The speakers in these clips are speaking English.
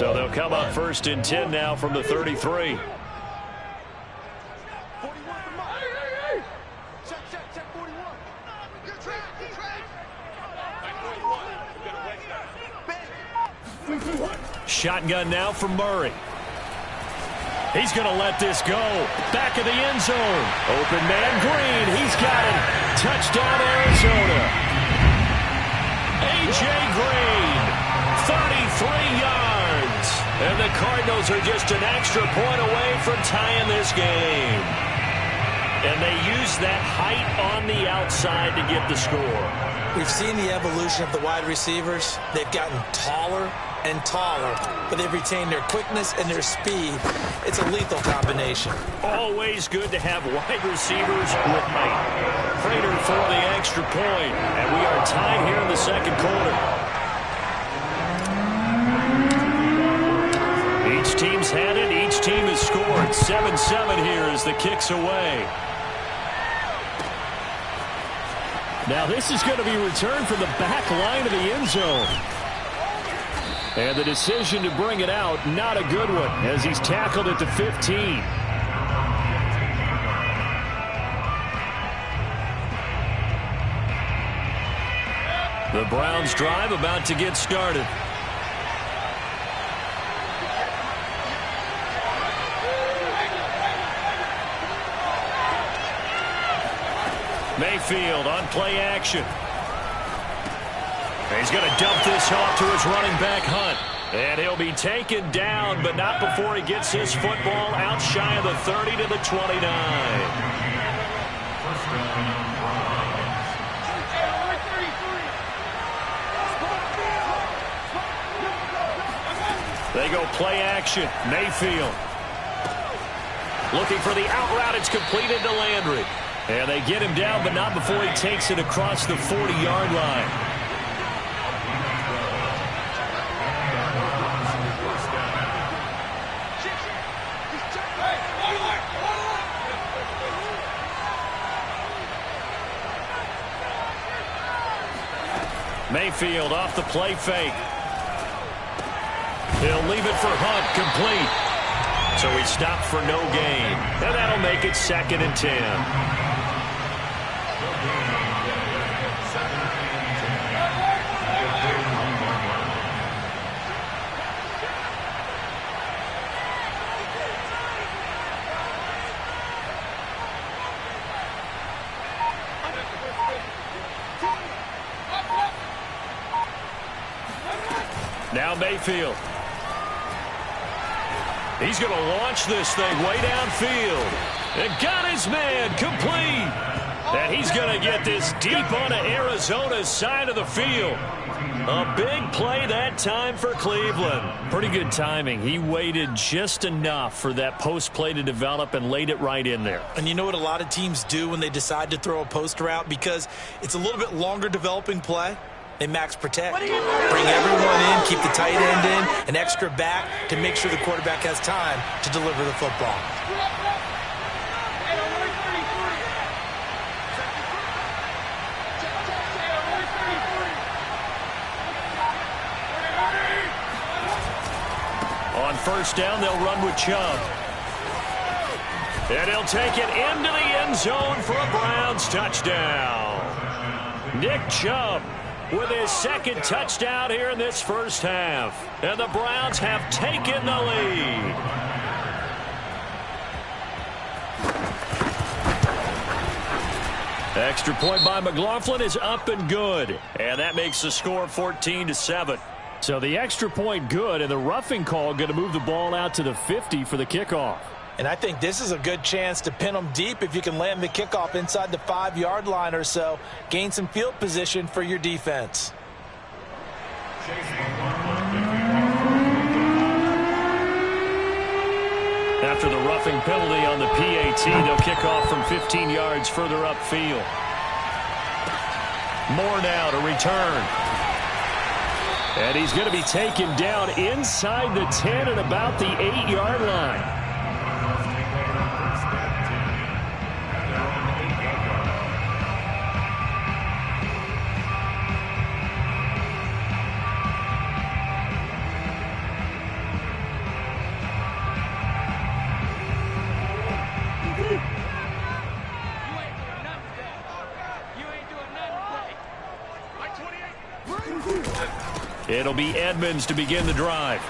So they'll come up 1st and 10 now from the 33. Shotgun now from Murray. He's going to let this go. Back of the end zone. Open man Green. He's got it. Touchdown Arizona. A.J. Green. 33 yards. And the Cardinals are just an extra point away from tying this game. And they use that height on the outside to get the score. We've seen the evolution of the wide receivers. They've gotten taller and taller, but they've retained their quickness and their speed. It's a lethal combination. Always good to have wide receivers with height. Prater for the extra point, and we are tied here in the second quarter. Each team's had it. Each team has scored. 7-7 here as the kick's away. Now this is going to be returned from the back line of the end zone. And the decision to bring it out, not a good one, as he's tackled at the 15. The Browns drive about to get started. Mayfield on play action. He's going to dump this off to his running back, Hunt. And he'll be taken down, but not before he gets his football out shy of the 30 to the 29. They go play action. Mayfield. Looking for the out route. It's completed to Landry. And they get him down, but not before he takes it across the 40-yard line. Mayfield off the play fake. He'll leave it for Hunt, complete. So he stopped for no gain. And that'll make it 2nd and 10. Now Mayfield. He's going to launch this thing way downfield. And got his man complete. And he's going to get this deep onto Arizona's side of the field. A big play that time for Cleveland. Pretty good timing. He waited just enough for that post play to develop and laid it right in there. And you know what a lot of teams do when they decide to throw a post route? Because it's a little bit longer developing play. They max protect. Bring everyone in, keep the tight end in, an extra back to make sure the quarterback has time to deliver the football. On 1st down, they'll run with Chubb. And he'll take it into the end zone for a Browns touchdown. Nick Chubb with his 2nd touchdown here in this first half. And the Browns have taken the lead. Extra point by McLaughlin is up and good. And that makes the score 14-7. So the extra point good, and the roughing call going to move the ball out to the 50 for the kickoff. And I think this is a good chance to pin them deep if you can land the kickoff inside the 5-yard line or so. Gain some field position for your defense. After the roughing penalty on the PAT, they'll kick off from 15 yards further upfield. Moore now to return. And he's going to be taken down inside the 10 at about the 8-yard line. It'll be Edmonds to begin the drive.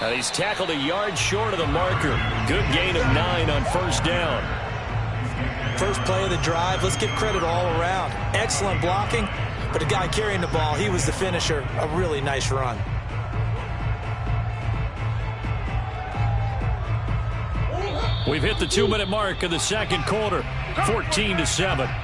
Now he's tackled a yard short of the marker. Good gain of 9 on first down. First play of the drive, let's give credit all around. Excellent blocking, but the guy carrying the ball, he was the finisher. A really nice run. We've hit the 2-minute mark of the second quarter, 14-7.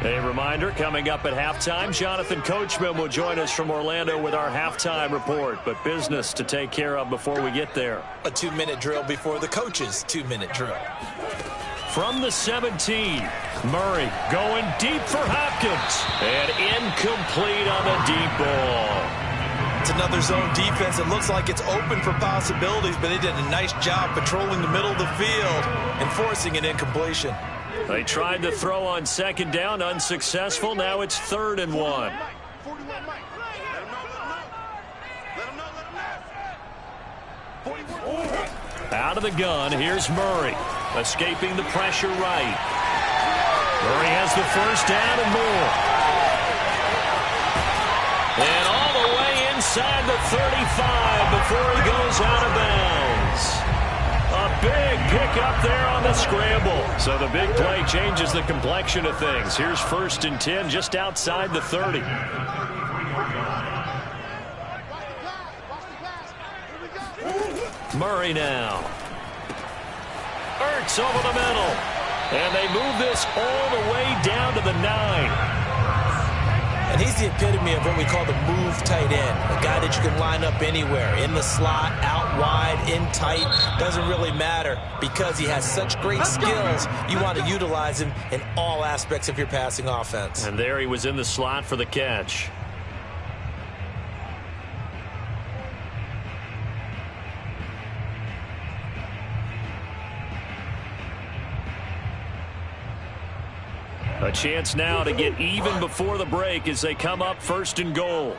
A reminder, coming up at halftime, Jonathan Coachman will join us from Orlando with our halftime report, but business to take care of before we get there. A 2-minute drill before the coach's 2-minute drill. From the 17, Murray going deep for Hopkins, and incomplete on the deep ball. It's another zone defense. It looks like it's open for possibilities, but they did a nice job patrolling the middle of the field and forcing an incompletion. They tried to throw on second down, unsuccessful. Now it's 3rd and 1. Out of the gun, here's Murray, escaping the pressure right. Murray has the first down and more. And all the way inside the 35 before he goes out of bounds. A big pick up there on the scramble. So the big play changes the complexion of things. Here's 1st and 10 just outside the 30. Murray now. Ertz over the middle. And they move this all the way down to the 9. And he's the epitome of what we call the move tight end. A guy that you can line up anywhere. In the slot, out wide, in tight. Doesn't really matter because he has such great skills. You want to utilize him in all aspects of your passing offense. And there he was in the slot for the catch. A chance now to get even before the break as they come up 1st and goal.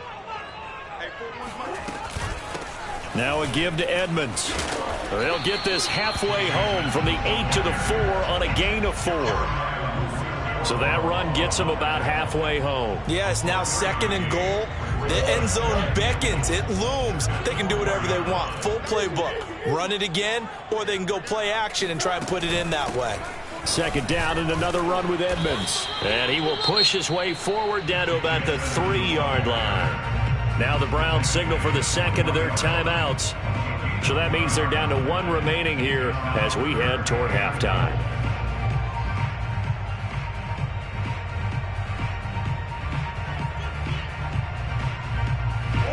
Now a give to Edmonds. They'll get this halfway home from the 8 to the 4 on a gain of 4. So that run gets them about halfway home. Yeah, it's now 2nd and goal. The end zone beckons. It looms. They can do whatever they want. Full playbook. Run it again, or they can go play action and try and put it in that way. 2nd down and another run with Edmonds. And he will push his way forward down to about the 3-yard line. Now the Browns signal for the 2nd of their timeouts. So that means they're down to 1 remaining here as we head toward halftime.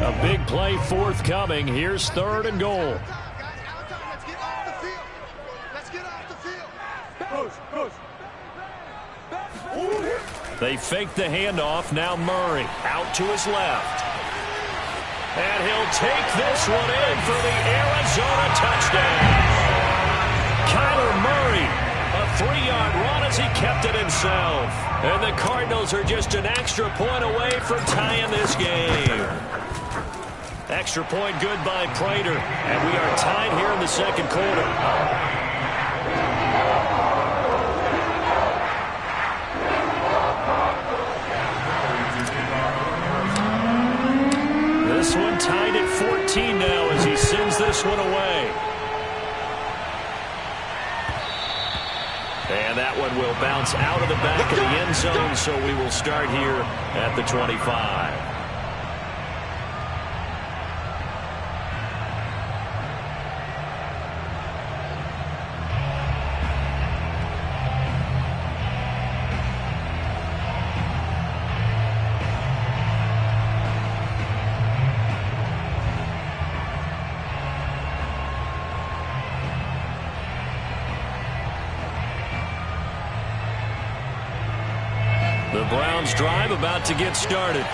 A big play forthcoming. Here's 3rd and goal. They fake the handoff. Now Murray out to his left. And he'll take this one in for the Arizona touchdown. Kyler Murray, a 3-yard run as he kept it himself. And the Cardinals are just an extra point away from tying this game. Extra point good by Prater. And we are tied here in the 2nd quarter. This one tied at 14 now as he sends this one away. And that one will bounce out of the back of the end zone, so we will start here at the 25. The Browns drive about to get started.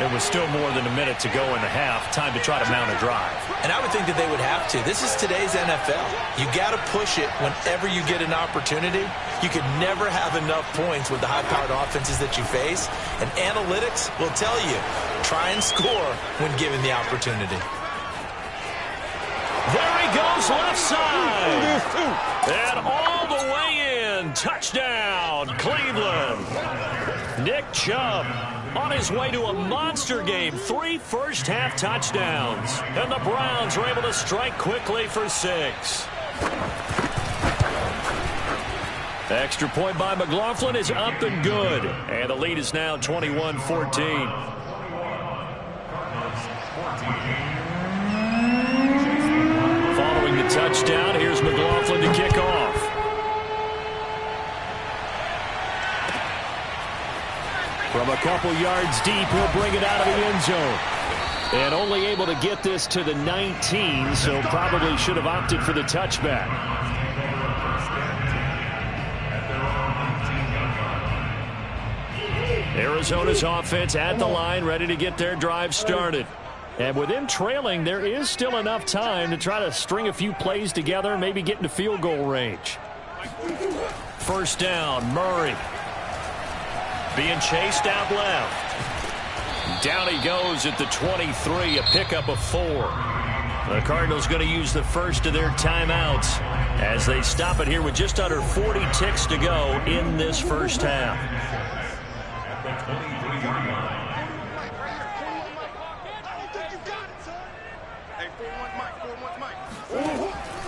There was still more than a minute to go in the half. Time to try to mount a drive. And I would think that they would have to. This is today's NFL. You got to push it whenever you get an opportunity. You can never have enough points with the high-powered offenses that you face. And analytics will tell you, try and score when given the opportunity. There he goes his left side. And all the way in. Touchdown, Cleveland. Nick Chubb on his way to a monster game. 3 first-half touchdowns. And the Browns were able to strike quickly for 6. Extra point by McLaughlin is up and good. And the lead is now 21-14. Following the touchdown, here's McLaughlin to kick off. From a couple yards deep, he'll bring it out of the end zone. And only able to get this to the 19, so probably should have opted for the touchback. Arizona's offense at the line, ready to get their drive started. And with them trailing, there is still enough time to try to string a few plays together, maybe get into field goal range. First down, Murray. Being chased out left. Down he goes at the 23, a pickup of 4. The Cardinals going to use the first of their timeouts as they stop it here with just under 40 ticks to go in this first half.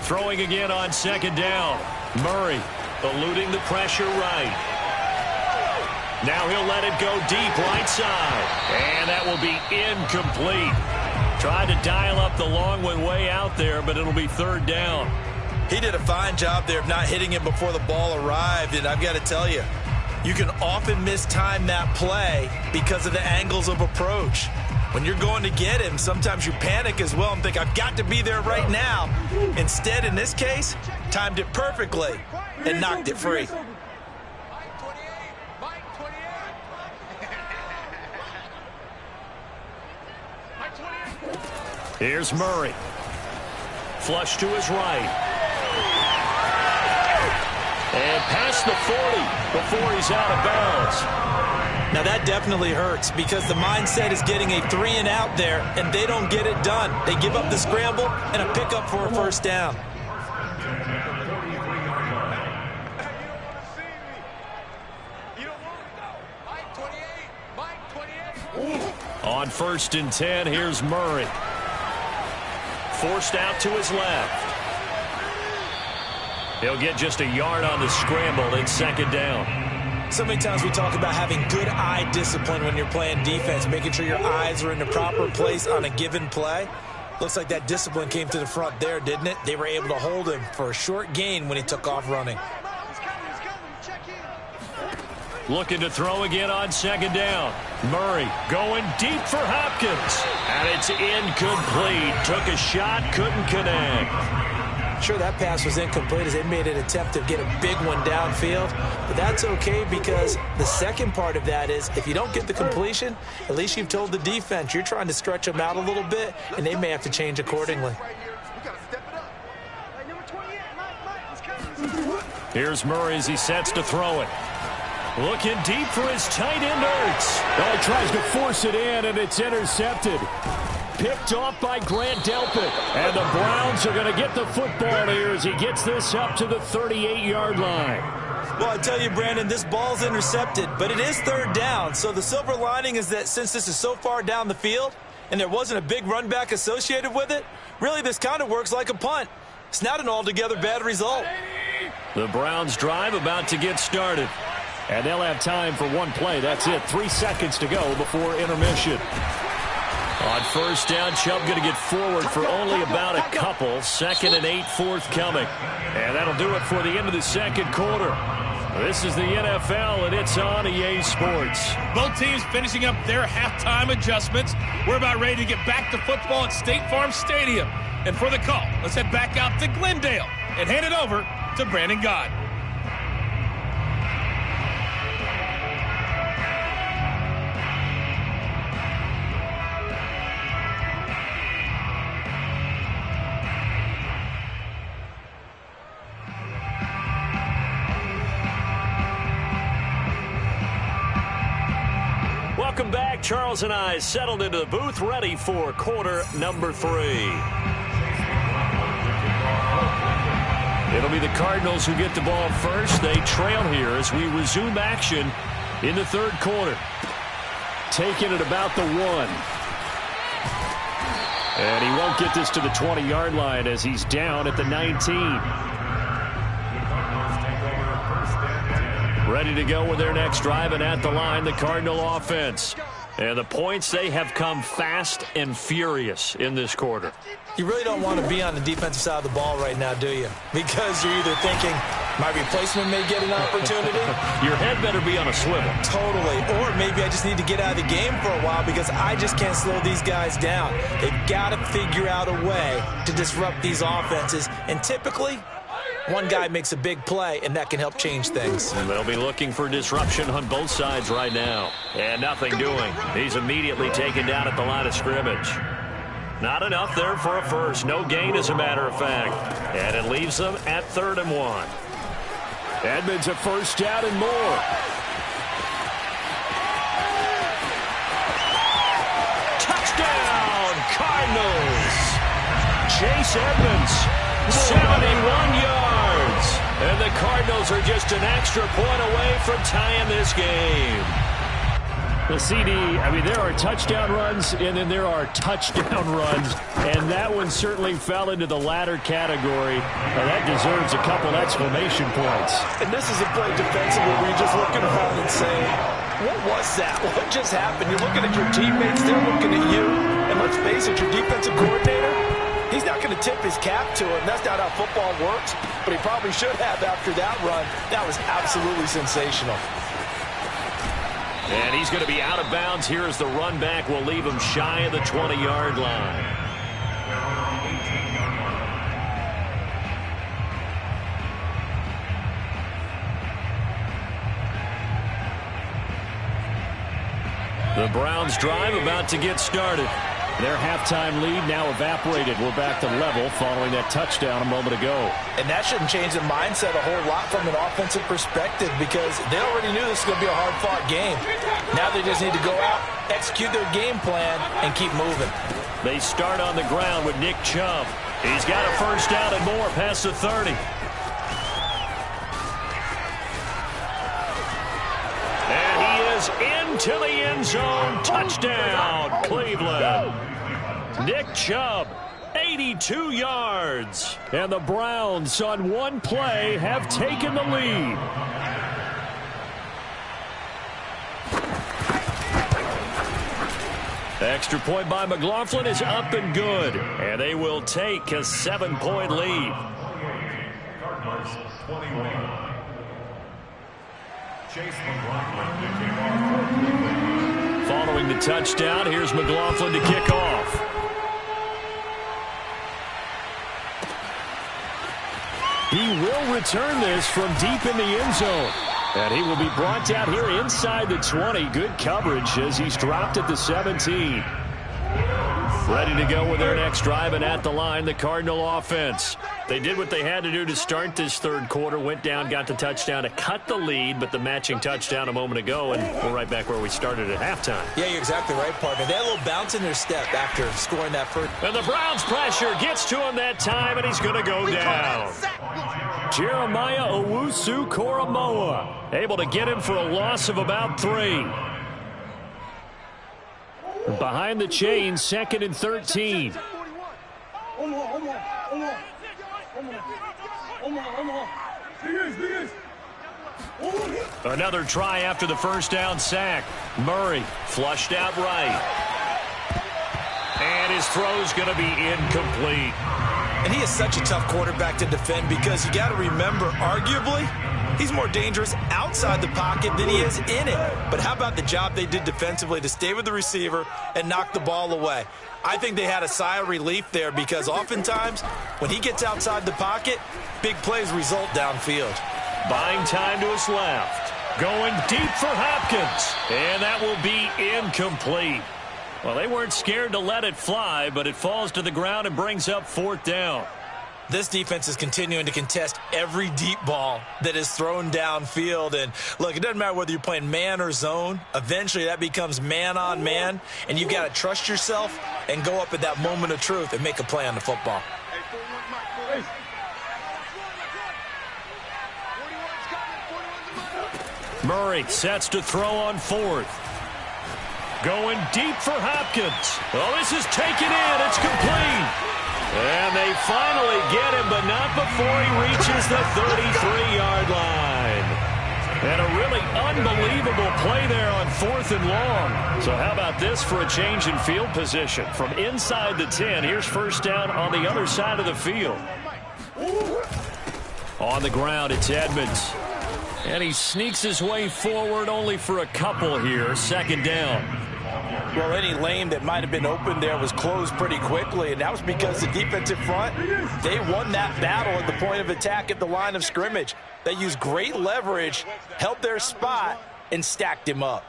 Throwing again on second down. Murray eluding the pressure right. Now he'll let it go deep right side. And that will be incomplete. Tried to dial up the long one way out there, but it'll be third down. He did a fine job there of not hitting him before the ball arrived. And I've got to tell you, you can often mistime that play because of the angles of approach. When you're going to get him, sometimes you panic as well and think, I've got to be there right now. Instead, in this case, timed it perfectly and knocked it free. Here's Murray. Flush to his right. And past the 40 before he's out of bounds. Now that definitely hurts because the mindset is getting a 3 and out there, and they don't get it done. They give up the scramble and a pickup for a first down. On 1st and 10, here's Murray. Forced out to his left. He'll get just a yard on the scramble in second down. So many times we talk about having good eye discipline when you're playing defense, making sure your eyes are in the proper place on a given play. Looks like that discipline came to the front there, didn't it? They were able to hold him for a short gain when he took off running. Looking to throw again on second down. Murray going deep for Hopkins. And it's incomplete. Took a shot, couldn't connect. Sure, that pass was incomplete as they made an attempt to get a big one downfield. But that's okay because the second part of that is if you don't get the completion, at least you've told the defense you're trying to stretch them out a little bit, and they may have to change accordingly. Here's Murray as he sets to throw it. Looking deep for his tight end, Ertz. Oh, he tries to force it in, and it's intercepted. Picked off by Grant Delpit. And the Browns are going to get the football here as he gets this up to the 38-yard line. Well, I tell you, Brandon, this ball's intercepted, but it is third down. So the silver lining is that since this is so far down the field and there wasn't a big run back associated with it, really this kind of works like a punt. It's not an altogether bad result. The Browns drive about to get started. And they'll have time for one play. That's it. 3 seconds to go before intermission. On first down, Chubb going to get forward for only about a couple. 2nd and 8 forthcoming. And that'll do it for the end of the second quarter. This is the NFL, and it's on EA Sports. Both teams finishing up their halftime adjustments. We're about ready to get back to football at State Farm Stadium. And for the call, let's head back out to Glendale and hand it over to Brandon Gott. Welcome back. Charles and I settled into the booth, ready for quarter number 3. It'll be the Cardinals who get the ball first. They trail here as we resume action in the third quarter. Taking it about the 1. And he won't get this to the 20-yard line as he's down at the 19. Ready to go with their next drive, and at the line, the Cardinal offense. And the points, they have come fast and furious in this quarter. You really don't want to be on the defensive side of the ball right now, do you? Because you're either thinking, my replacement may get an opportunity. Your head better be on a swivel. Totally. Or maybe I just need to get out of the game for a while because I just can't slow these guys down. They've got to figure out a way to disrupt these offenses. And typically, one guy makes a big play, and that can help change things. And they'll be looking for disruption on both sides right now. And nothing doing. He's immediately taken down at the line of scrimmage. Not enough there for a first. No gain, as a matter of fact. And it leaves them at 3rd and 1. Edmonds a first down and more. Touchdown, Cardinals. Chase Edmonds, 71 yards. And the Cardinals are just an extra point away from tying this game. The CD, I mean, there are touchdown runs, and then there are touchdown runs, and that one certainly fell into the latter category. That deserves a couple exclamation points. And this is a play defensively where you're just looking around and saying, what was that? What just happened? You're looking at your teammates, they're looking at you, and let's face it, your defensive coordinator, he's not going to tip his cap to him. That's not how football works, but he probably should have after that run. That was absolutely sensational. And he's going to be out of bounds here as the run back will leave him shy of the 20-yard line. The Browns drive about to get started. Their halftime lead now evaporated. We're back to level following that touchdown a moment ago. And that shouldn't change the mindset a whole lot from an offensive perspective because they already knew this was going to be a hard-fought game. Now they just need to go out, execute their game plan, and keep moving. They start on the ground with Nick Chubb. He's got a first down and more past the 30. And he is into the end zone. Touchdown, Cleveland. Nick Chubb, 82 yards. And the Browns, on one play, have taken the lead. Extra point by McLaughlin is up and good. And they will take a 7-point lead. Following the touchdown, here's McLaughlin to kick off. He will return this from deep in the end zone. And he will be brought down here inside the 20. Good coverage as he's dropped at the 17. Ready to go with their next drive, and at the line, the Cardinal offense. They did what they had to do to start this third quarter, went down, got the touchdown to cut the lead, but the matching touchdown a moment ago, and we're right back where we started at halftime. Yeah, you're exactly right, partner. They had a little bounce in their step after scoring that first. And the Browns pressure gets to him that time, and he's going to go down. Jeremiah Owusu-Koramoah able to get him for a loss of about 3. Behind the chains, 2nd and 13. Another try after the first down sack. Murray flushed out right. And his throw's going to be incomplete. And he is such a tough quarterback to defend because you got to remember, arguably, he's more dangerous outside the pocket than he is in it. But how about the job they did defensively to stay with the receiver and knock the ball away? I think they had a sigh of relief there because oftentimes when he gets outside the pocket, big plays result downfield. Buying time to his left. Going deep for Hopkins. And that will be incomplete. Well, they weren't scared to let it fly, but it falls to the ground and brings up 4th down. This defense is continuing to contest every deep ball that is thrown downfield. And, look, it doesn't matter whether you're playing man or zone. Eventually, that becomes man-on-man, and you've got to trust yourself and go up at that moment of truth and make a play on the football. Murray sets to throw on 4th. Going deep for Hopkins. Oh, this is taken in. It's complete. And they finally get him, but not before he reaches the 33-yard line. And a really unbelievable play there on 4th and long. So how about this for a change in field position? From inside the 10, here's first down on the other side of the field. On the ground, it's Edmonds. And he sneaks his way forward only for a couple here. Second down. Well, any lane that might have been open there was closed pretty quickly, and that was because the defensive front, they won that battle at the point of attack at the line of scrimmage. They used great leverage, held their spot, and stacked him up.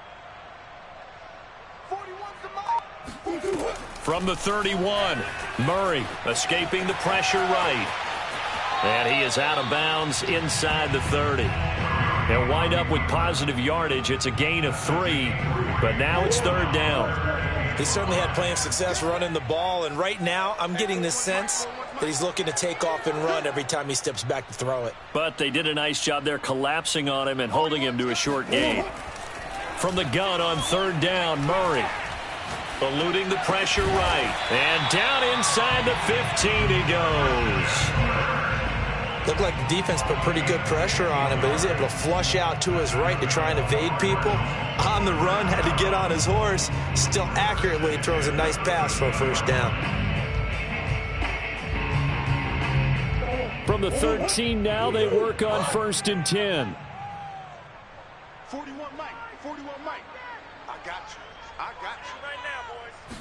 From the 31, Murray escaping the pressure right. And he is out of bounds inside the 30. They'll wind up with positive yardage. It's a gain of 3, but now it's third down. He certainly had plenty of success running the ball, and right now I'm getting the sense that he's looking to take off and run every time he steps back to throw it. But they did a nice job there collapsing on him and holding him to a short gain. From the gun on third down, Murray eluding the pressure right. And down inside the 15 he goes. Looked like the defense put pretty good pressure on him, but he's able to flush out to his right to try and evade people. On the run, had to get on his horse. Still accurately throws a nice pass for a first down. From the 13 now, they work on 1st and 10. 41 Mike, 41 Mike. I got you. I got you right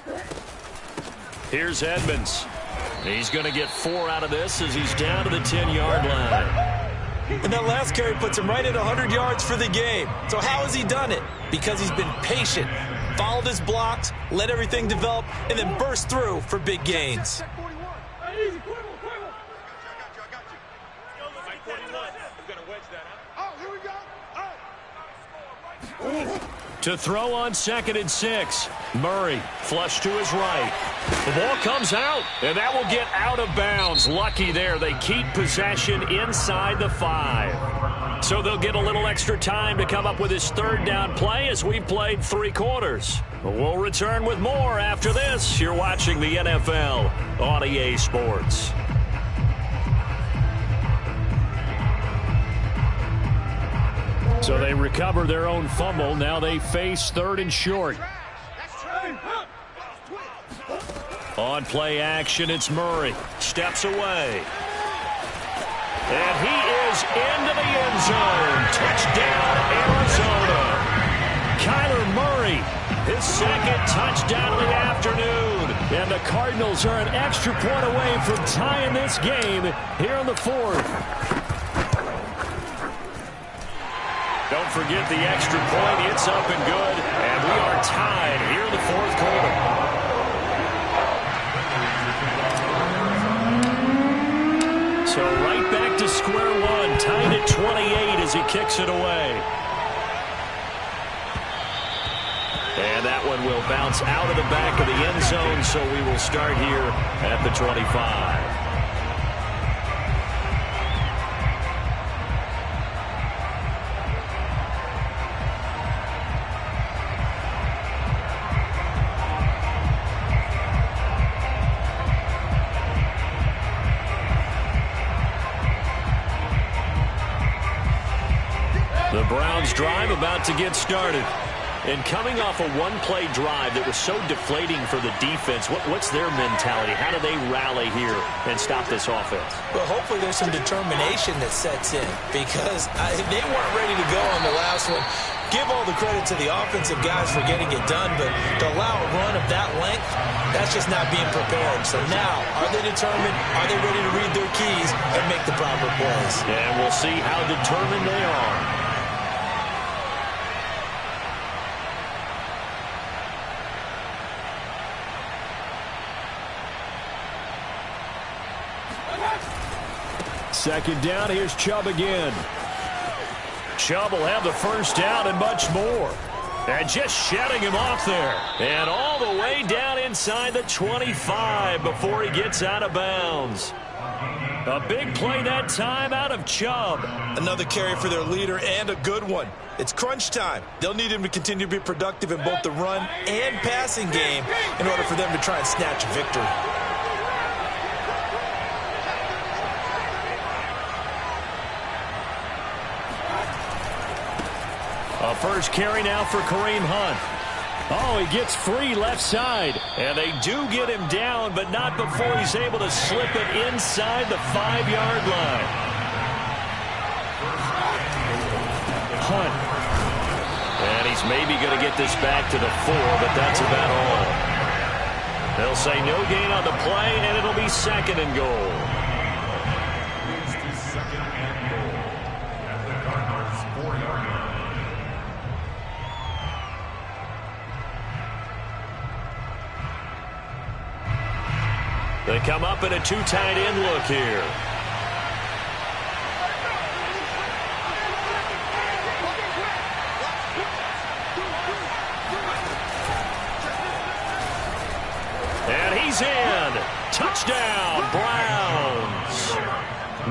now, boys. Here's Edmonds. He's going to get 4 out of this as he's down to the 10-yard line. And that last carry puts him right at 100 yards for the game. So how has he done it? Because he's been patient, followed his blocks, let everything develop, and then burst through for big gains. To throw on 2nd and 6. Murray flush to his right. The ball comes out, and that will get out of bounds. Lucky there. They keep possession inside the 5. So they'll get a little extra time to come up with his third down play as we've played 3 quarters. We'll return with more after this. You're watching the NFL on EA Sports. So they recover their own fumble. Now they face 3rd and short. On play action, it's Murray. Steps away. And he is into the end zone. Touchdown, Arizona. Kyler Murray, his 2nd touchdown of the afternoon. And the Cardinals are an extra point away from tying this game here in the 4th. Don't forget the extra point. It's up and good. And we are tied here in the 4th quarter. So right back to square one. Tied at 28 as he kicks it away. And that one will bounce out of the back of the end zone. So we will start here at the 25. The Browns drive about to get started. And coming off a one-play drive that was so deflating for the defense, what's their mentality? How do they rally here and stop this offense? Well, hopefully there's some determination that sets in because they weren't ready to go on the last one. Give all the credit to the offensive guys for getting it done, but to allow a run of that length, that's just not being prepared. So now, are they determined? Are they ready to read their keys and make the proper plays? And we'll see how determined they are. Second down, here's Chubb again. Chubb will have the first down and much more. And just shedding him off there. And all the way down inside the 25 before he gets out of bounds. A big play that time out of Chubb. Another carry for their leader and a good one. It's crunch time. They'll need him to continue to be productive in both the run and passing game in order for them to try and snatch a victory. A first carry now for Kareem Hunt. Oh, he gets free left side. And they do get him down, but not before he's able to slip it inside the 5-yard line. Hunt. And he's maybe going to get this back to the 4, but that's about all. They'll say no gain on the play, and it'll be 2nd and goal. They come up in a 2 tight end look here. And he's in. Touchdown, Browns.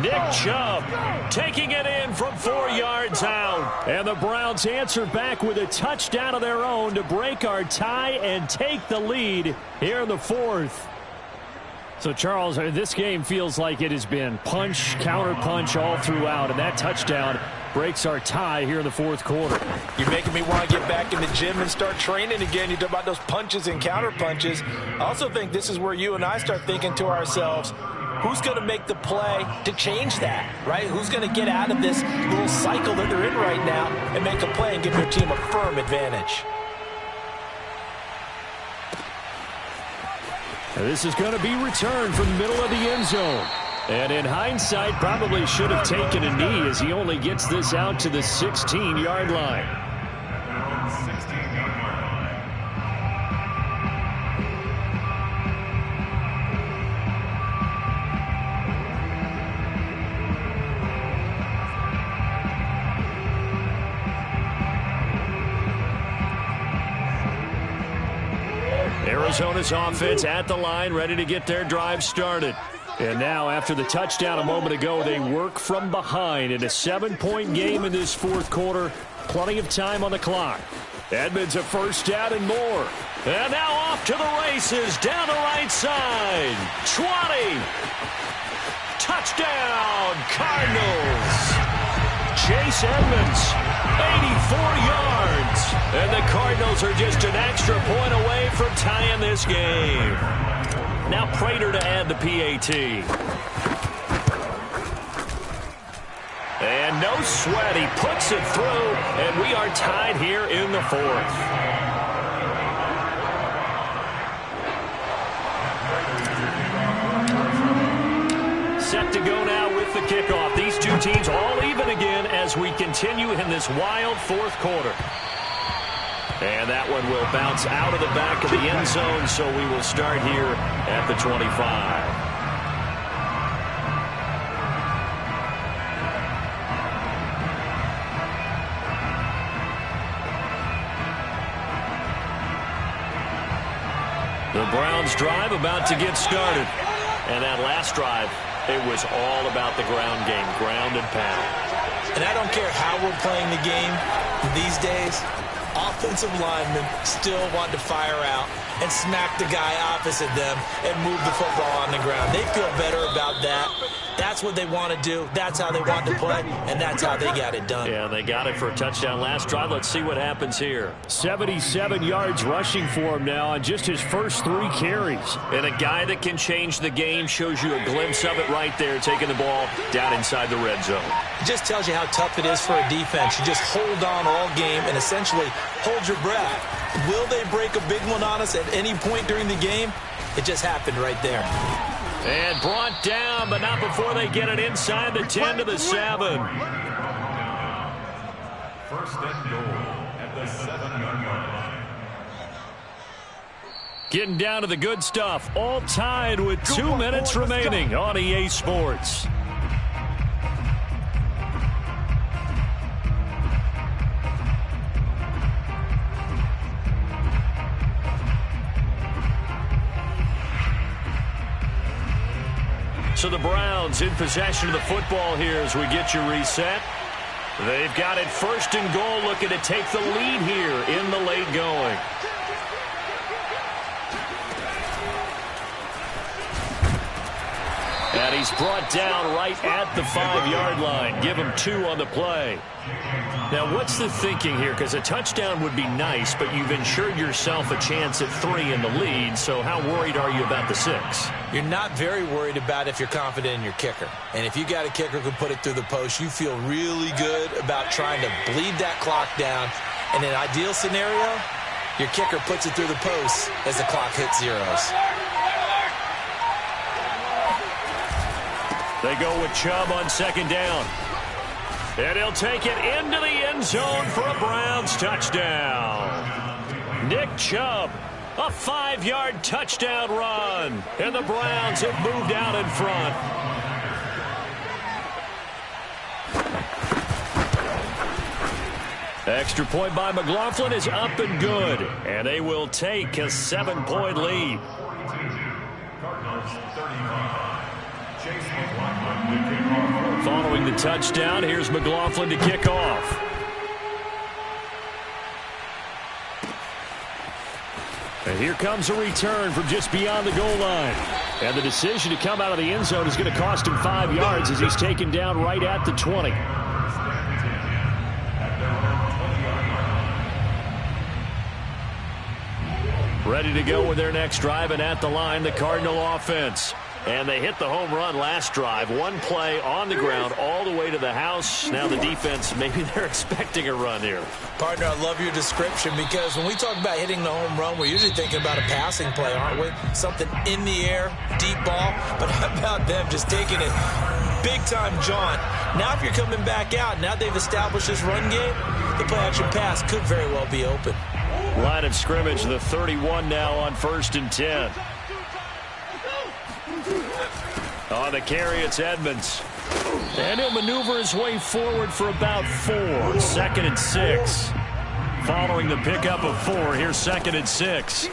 Nick Chubb taking it in from 4 yards out. And the Browns answer back with a touchdown of their own to break our tie and take the lead here in the 4th. So, Charles, this game feels like it has been punch, counter-punch all throughout, and that touchdown breaks our tie here in the 4th quarter. You're making me want to get back in the gym and start training again. You talk about those punches and counter-punches. I also think this is where you and I start thinking to ourselves, who's going to make the play to change that, right? Who's going to get out of this little cycle that they're in right now and make a play and give their team a firm advantage? This is going to be returned from the middle of the end zone. And in hindsight, probably should have taken a knee as he only gets this out to the 16-yard line. Arizona's offense at the line, ready to get their drive started. And now, after the touchdown a moment ago, they work from behind in a 7-point game in this 4th quarter. Plenty of time on the clock. Edmonds a first down and more. And now off to the races down the right side. 20. Touchdown, Cardinals. Chase Edmonds, 84 yards. And the Cardinals are just an extra point away from tying this game. Now Prater to add the PAT. And no sweat. He puts it through, and we are tied here in the 4th. Set to go now with the kickoff. These two teams all even again as we continue in this wild 4th quarter. And that one will bounce out of the back of the end zone, so we will start here at the 25. The Browns drive about to get started. And that last drive, it was all about the ground game, ground and pound. And I don't care how we're playing the game these days, offensive linemen still want to fire out and smack the guy opposite them and move the football on the ground. They feel better about that. That's what they want to do. That's how they want to play, and that's how they got it done. Yeah, they got it for a touchdown last drive. Let's see what happens here. 77 yards rushing for him now on just his first 3 carries. And a guy that can change the game, shows you a glimpse of it right there, taking the ball down inside the red zone. It just tells you how tough it is for a defense. You just hold on all game and essentially hold your breath. Will they break a big one on us at any point during the game? It just happened right there. And brought down, but not before they get it inside the 10 to the 7. First and goal at the 7-yard line. Getting down to the good stuff. All tied with 2 minutes remaining on EA Sports. So the Browns in possession of the football here as we get you reset. They've got it first and goal, looking to take the lead here in the late going. And he's brought down right at the 5-yard line. Give him 2 on the play. Now, what's the thinking here? Because a touchdown would be nice, but you've ensured yourself a chance at 3 in the lead, so how worried are you about the 6? You're not very worried about if you're confident in your kicker. And if you got a kicker who can put it through the post, you feel really good about trying to bleed that clock down. In an ideal scenario, your kicker puts it through the post as the clock hits zeros. They go with Chubb on second down. And he'll take it into the end zone for a Browns touchdown. Nick Chubb, a 5-yard touchdown run. And the Browns have moved out in front. Extra point by McLaughlin is up and good. And they will take a 7-point lead. Following the touchdown, here's McLaughlin to kick off. And here comes a return from just beyond the goal line. And the decision to come out of the end zone is going to cost him 5 yards as he's taken down right at the 20. Ready to go with their next drive, and at the line, the Cardinal offense. And they hit the home run last drive. One play on the ground all the way to the house. Now the defense, maybe they're expecting a run here. Partner, I love your description because when we talk about hitting the home run, we're usually thinking about a passing play, aren't we? Something in the air, deep ball. But how about them just taking it big-time jaunt? Now if you're coming back out, now they've established this run game, the play-action pass could very well be open. Line of scrimmage, the 31 now on 1st and 10. On the carry, it's Edmonds. And he'll maneuver his way forward for about 4. 2nd and 6. Following the pickup of 4, here's 2nd and 6.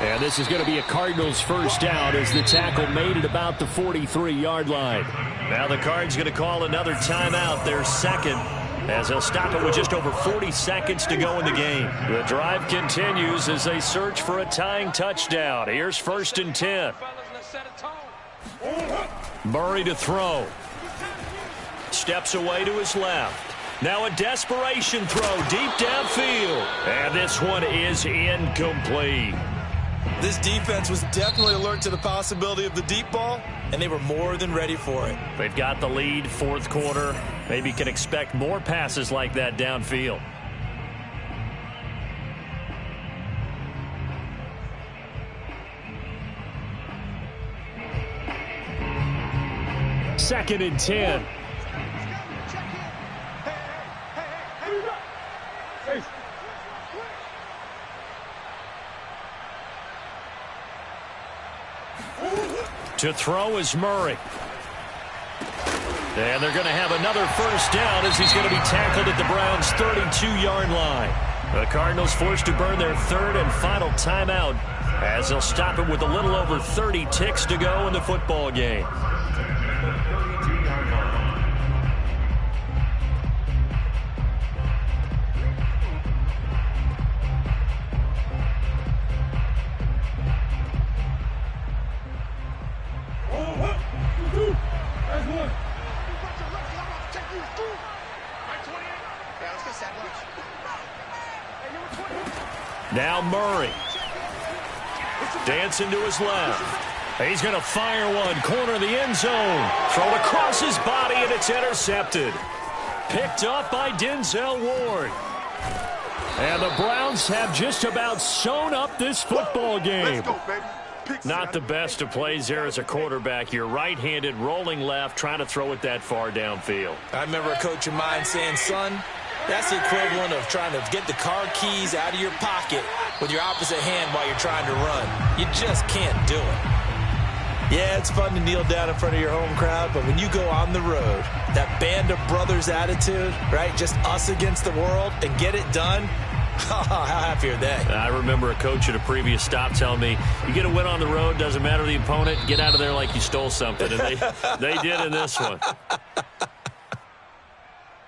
And this is going to be a Cardinals first down as the tackle made at about the 43-yard line. Now the Cards going to call another timeout, their second, as they'll stop it with just over 40 seconds to go in the game. The drive continues as they search for a tying touchdown. Here's 1st and 10. Murray to throw. Steps away to his left. Now a desperation throw deep downfield. And this one is incomplete. This defense was definitely alert to the possibility of the deep ball, and they were more than ready for it. They've got the lead, 4th quarter. Maybe can expect more passes like that downfield. Second and 10. To throw is Murray. And they're going to have another first down as he's going to be tackled at the Browns' 32-yard line. The Cardinals forced to burn their 3rd and final timeout as they'll stop it with a little over 30 ticks to go in the football game. Now Murray. Dancing to his left. He's going to fire one. Corner of the end zone. Thrown across his body, and it's intercepted. Picked up by Denzel Ward. And the Browns have just about sewn up this football game. Not the best of plays there as a quarterback. You're right-handed, rolling left, trying to throw it that far downfield. I remember a coach of mine saying, son, that's the equivalent of trying to get the car keys out of your pocket with your opposite hand while you're trying to run. You just can't do it. Yeah, it's fun to kneel down in front of your home crowd, but when you go on the road, that band of brothers attitude, right, just us against the world, and get it done, How happy are they? I remember a coach at a previous stop telling me, you get a win on the road, doesn't matter the opponent, get out of there like you stole something. And they did in this one.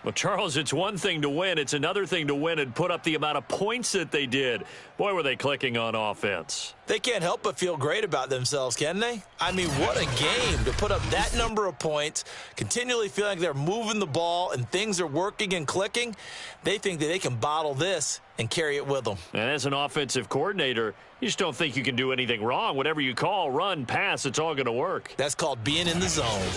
Well, Charles, it's one thing to win. It's another thing to win and put up the amount of points that they did. Boy, were they clicking on offense. They can't help but feel great about themselves, can they? I mean, what a game to put up that number of points, continually feeling like they're moving the ball and things are working and clicking. They think that they can bottle this and carry it with them. And as an offensive coordinator, you just don't think you can do anything wrong. Whatever you call, run, pass, it's all going to work. That's called being in the zone.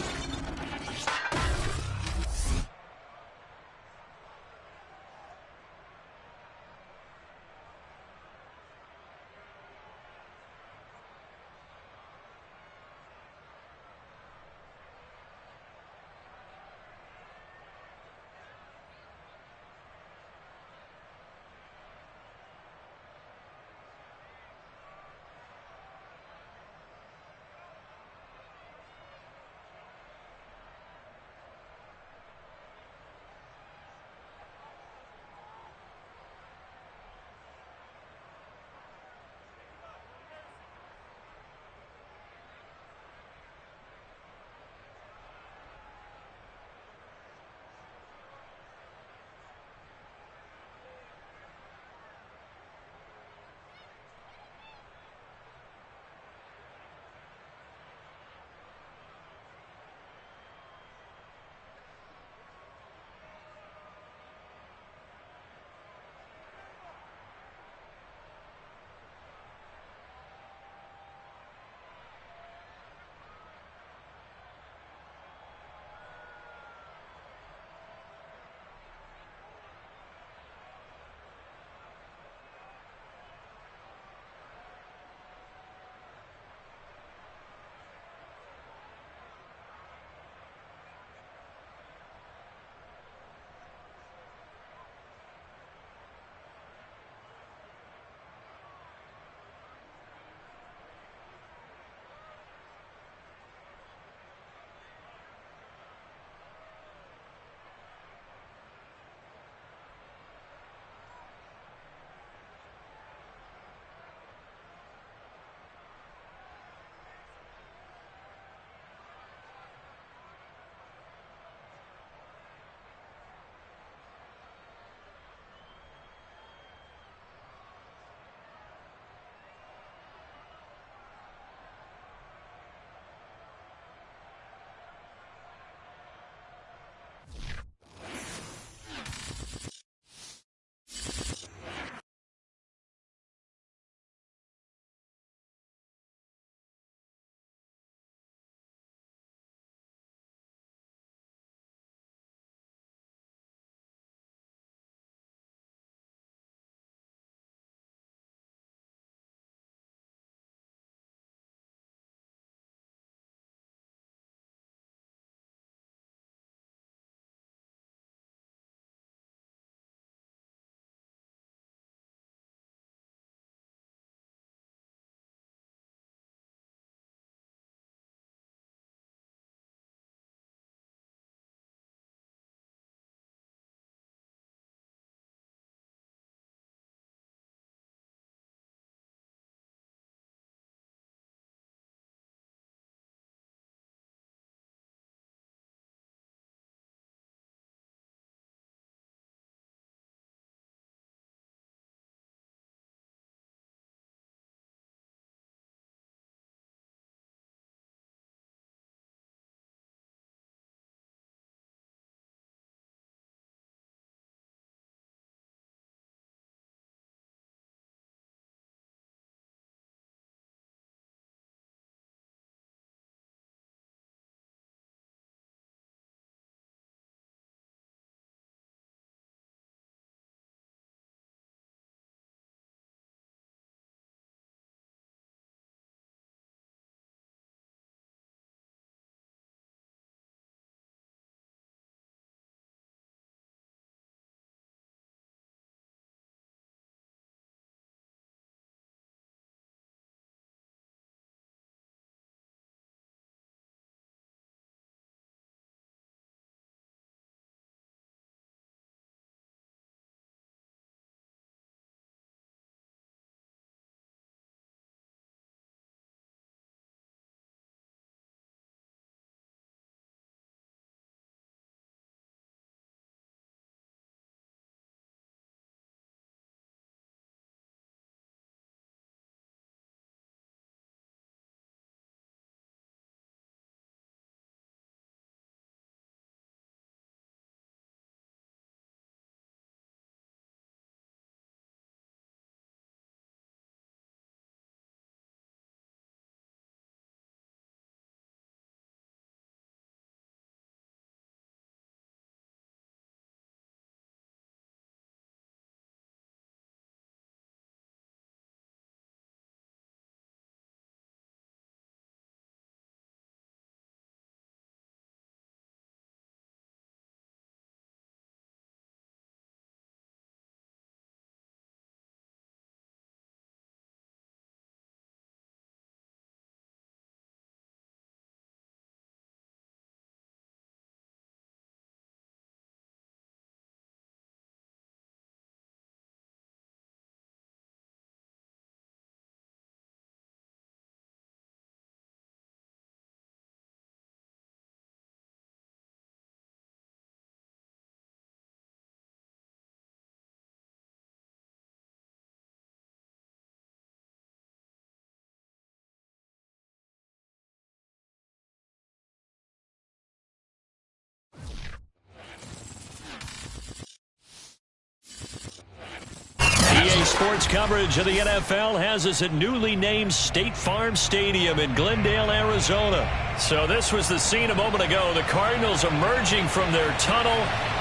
Sports coverage of the NFL has us at newly named State Farm Stadium in Glendale, Arizona. So this was the scene a moment ago. The Cardinals emerging from their tunnel,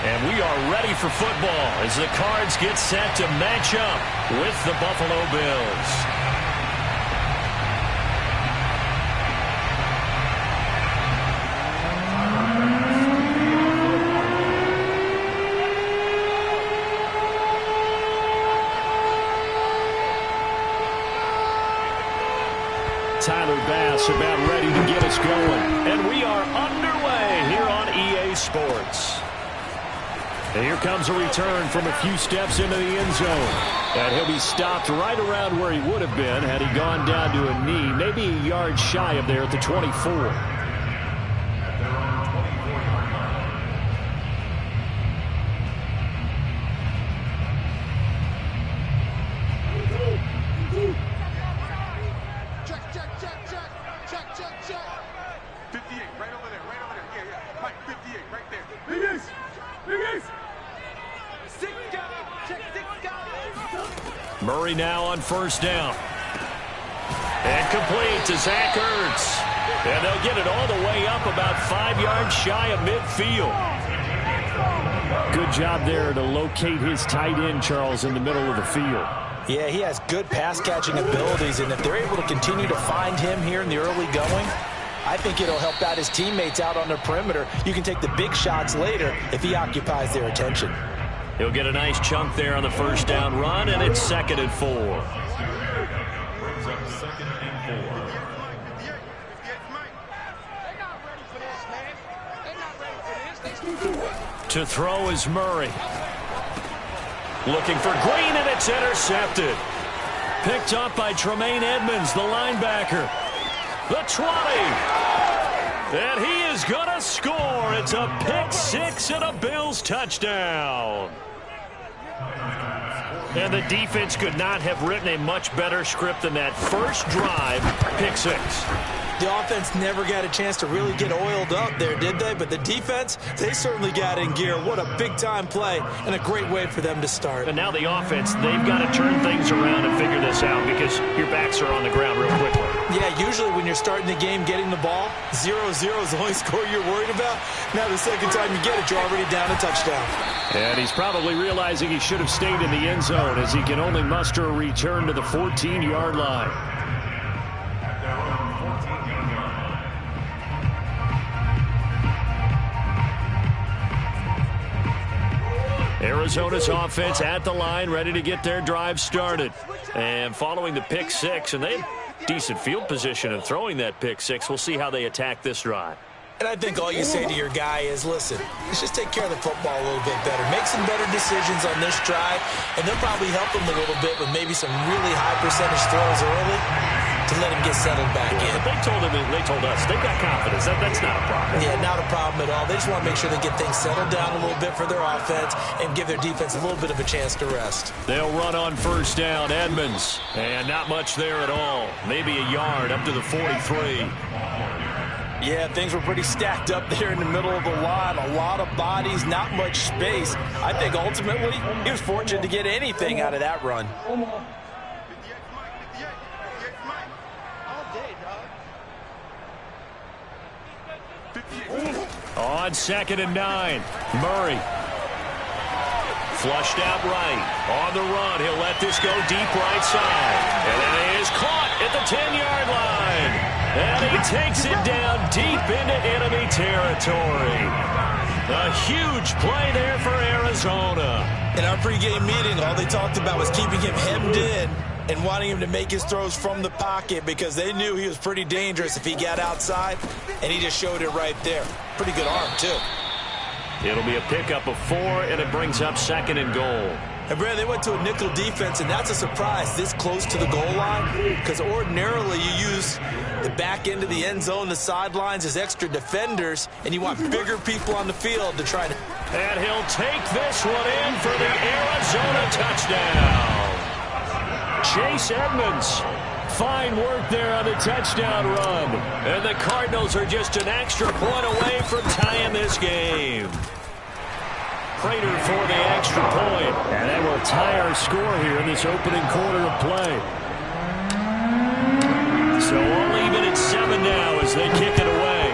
and we are ready for football as the Cards get set to match up with the Buffalo Bills. Tyler Bass about ready to get us going. And we are underway here on EA Sports. And here comes a return from a few steps into the end zone. And he'll be stopped right around where he would have been had he gone down to a knee, maybe a yard shy of there at the 24. Murray now on first down. And complete to Zach Ertz. And they'll get it all the way up about 5 yards shy of midfield. Good job there to locate his tight end, Charles, in the middle of the field. Yeah, he has good pass-catching abilities, and if they're able to continue to find him here in the early going, I think it'll help out his teammates out on the perimeter. You can take the big shots later if he occupies their attention. He'll get a nice chunk there on the first down run, and it's 2nd and 4. Brings up 2nd and 4. To throw is Murray. Looking for Green, and it's intercepted. Picked up by Tremaine Edmonds, the linebacker. The 20. And he is going to score. It's a pick-6 and a Bills touchdown. And the defense could not have written a much better script than that first drive, pick-6. The offense never got a chance to really get oiled up there, did they? But the defense, they certainly got in gear. What a big-time play and a great way for them to start. And now the offense, they've got to turn things around and figure this out because your backs are on the ground real quickly. Yeah, usually when you're starting the game getting the ball, 0-0 is the only score you're worried about. Now the second time you get it, you're already down a touchdown. And he's probably realizing he should have stayed in the end zone as he can only muster a return to the 14-yard line. Arizona's offense at the line, ready to get their drive started. And following the pick-6, and they have decent field position of throwing that pick-6. We'll see how they attack this drive. And I think all you say to your guy is, listen, let's just take care of the football a little bit better. Make some better decisions on this drive, and they'll probably help him a little bit with maybe some really high percentage throws early to let him get settled back in. But they told us, they've got confidence. That's not a problem. Yeah, not a problem at all. They just want to make sure they get things settled down a little bit for their offense and give their defense a little bit of a chance to rest. They'll run on first down, Edmonds. And not much there at all. Maybe a yard up to the 43. Yeah, things were pretty stacked up there in the middle of the line. A lot of bodies, not much space. I think ultimately he was fortunate to get anything out of that run. On 2nd and 9, Murray. Flushed out right. On the run, he'll let this go deep right side. And then he is caught at the 10-yard line. And he takes it down deep into enemy territory. A huge play there for Arizona. In our pregame meeting, all they talked about was keeping him hemmed in and wanting him to make his throws from the pocket because they knew he was pretty dangerous if he got outside, and he just showed it right there. Pretty good arm, too. It'll be a pickup of 4, and it brings up 2nd and goal. And, Brad, they went to a nickel defense, and that's a surprise this close to the goal line because ordinarily you use the back end of the end zone, the sidelines as extra defenders, and you want bigger people on the field to try to... And he'll take this one in for the Arizona touchdown. Chase Edmonds. Fine work there on the touchdown run. And the Cardinals are just an extra point away from tying this game. Prater for the extra point. And that will tie our score here in this opening quarter of play. So all even at 7 now as they kick it away.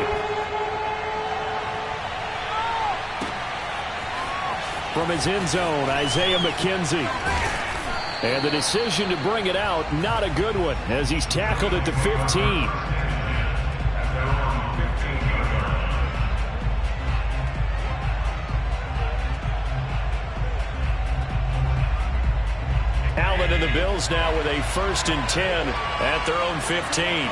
From his end zone, Isaiah McKenzie. And the decision to bring it out, not a good one, as he's tackled at the 15. Allen and the Bills now with a 1st and 10 at their own 15.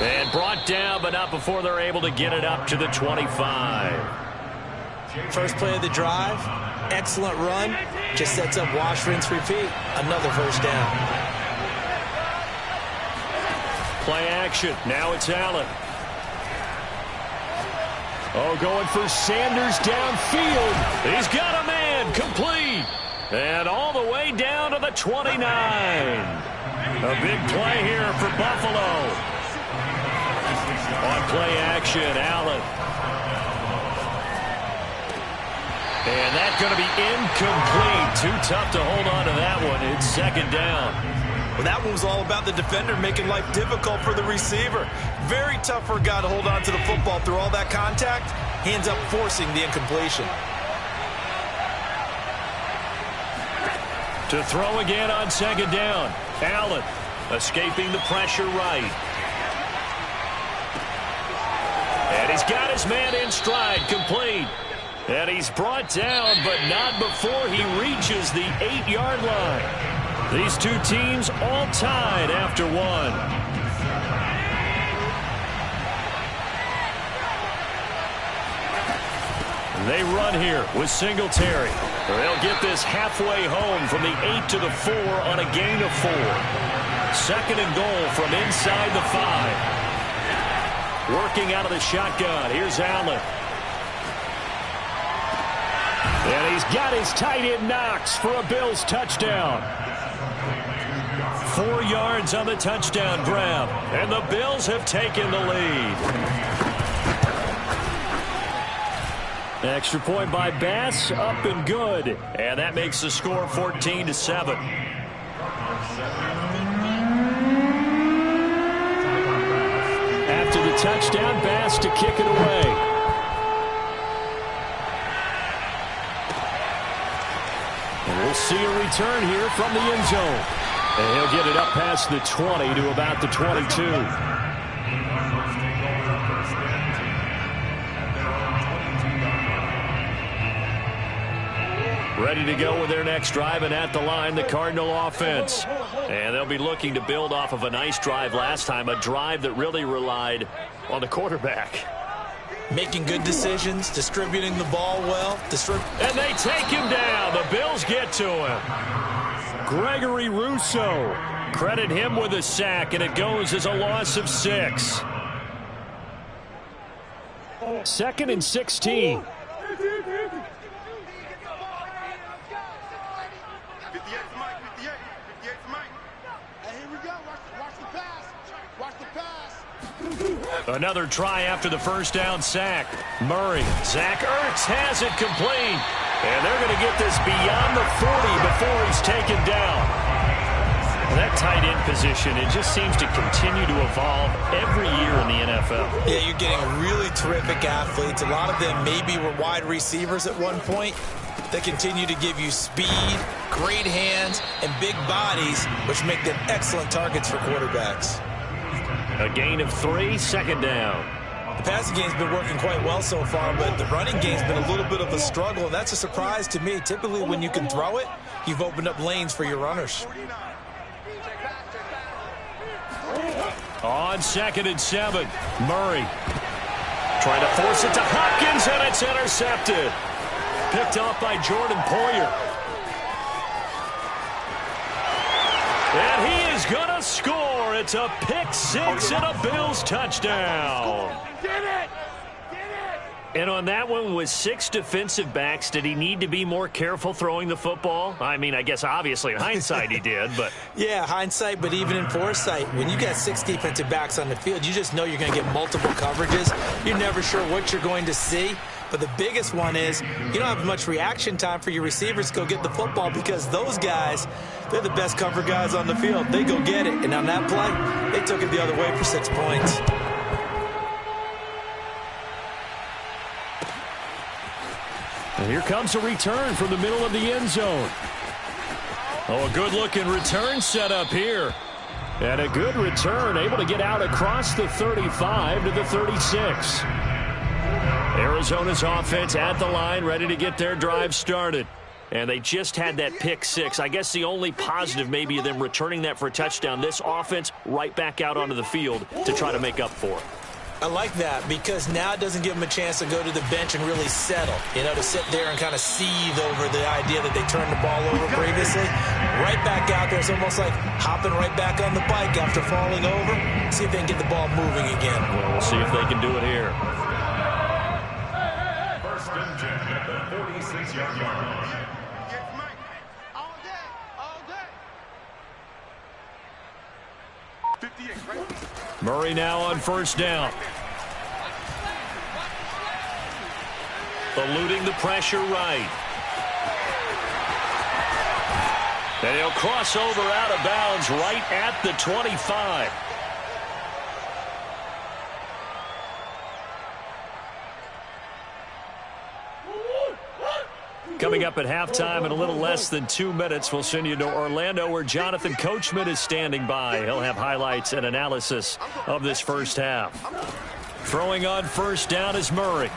And brought down, but not before they're able to get it up to the 25. First play of the drive, excellent run. Just sets up wash, rinse, repeat. Another first down. Play action. Now it's Allen. Oh, going for Sanders downfield. He's got a man. Complete. And all the way down to the 29. A big play here for Buffalo. On play action, Allen. And that's going to be incomplete. Too tough to hold on to that one. It's 2nd down. Well, that one was all about the defender making life difficult for the receiver. Very tough for a guy to hold on to the football through all that contact. He ends up forcing the incompletion. To throw again on 2nd down. Allen escaping the pressure right. And he's got his man in stride, complete. And he's brought down, but not before he reaches the 8-yard line. These two teams all tied after 1. They run here with Singletary. They'll get this halfway home from the 8 to the 4 on a gain of 4. 2nd and goal from inside the 5. Working out of the shotgun. Here's Allen. And he's got his tight end Knox for a Bills touchdown. 4 yards on the touchdown grab. And the Bills have taken the lead. Extra point by Bass, up and good. And that makes the score 14-7. After the touchdown, Bass to kick it away. And we'll see a return here from the end zone. And he'll get it up past the 20 to about the 22. Ready to go with their next drive, and at the line, the Cardinal offense. And they'll be looking to build off of a nice drive last time, a drive that really relied on the quarterback. Making good decisions, distributing the ball well. And they take him down. The Bills get to him. Gregory Rousseau. Credit him with a sack, and it goes as a loss of 6. 2nd and 16. Another try after the first down sack. Murray. Zach Ertz has it complete. And they're going to get this beyond the 40 before he's taken down. That tight end position, it just seems to continue to evolve every year in the NFL. Yeah, you're getting really terrific athletes. A lot of them maybe were wide receivers at one point. They continue to give you speed, great hands, and big bodies, which make them excellent targets for quarterbacks. A gain of 3, 2nd down. The passing game's been working quite well so far, but the running game's been a little bit of a struggle, and that's a surprise to me. Typically, when you can throw it, you've opened up lanes for your runners. On 2nd and 7, Murray trying to force it to Hopkins, and it's intercepted. Picked off by Jordan Poyer. And he is going to score. It's a pick 6 and a Bills touchdown. And on that one, with 6 defensive backs, did he need to be more careful throwing the football? I mean, I guess obviously in hindsight he did, but... Yeah, hindsight, but even in foresight, when you got 6 defensive backs on the field, you just know you're going to get multiple coverages. You're never sure what you're going to see. But the biggest one is you don't have much reaction time for your receivers to go get the football because those guys, they're the best cover guys on the field. They go get it. And on that play, they took it the other way for 6 points. And here comes a return from the middle of the end zone. Oh, a good-looking return set up here. And a good return, able to get out across the 35 to the 36. Arizona's offense at the line, ready to get their drive started. And they just had that pick 6. I guess the only positive maybe of them returning that for a touchdown. This offense right back out onto the field to try to make up for it. I like that because now it doesn't give them a chance to go to the bench and really settle, you know, to sit there and kind of seethe over the idea that they turned the ball over previously. Right back out there. It's almost like hopping right back on the bike after falling over. See if they can get the ball moving again. Well, we'll see if they can do it here. First and 10 at the 46-yard line. All day, all day. 58, right? Murray now on first down. Eluding the pressure right. And he'll cross over out of bounds right at the 25. Coming up at halftime in a little less than 2 minutes, we'll send you to Orlando where Jonathan Coachman is standing by. He'll have highlights and analysis of this first half. Throwing on first down is Murray.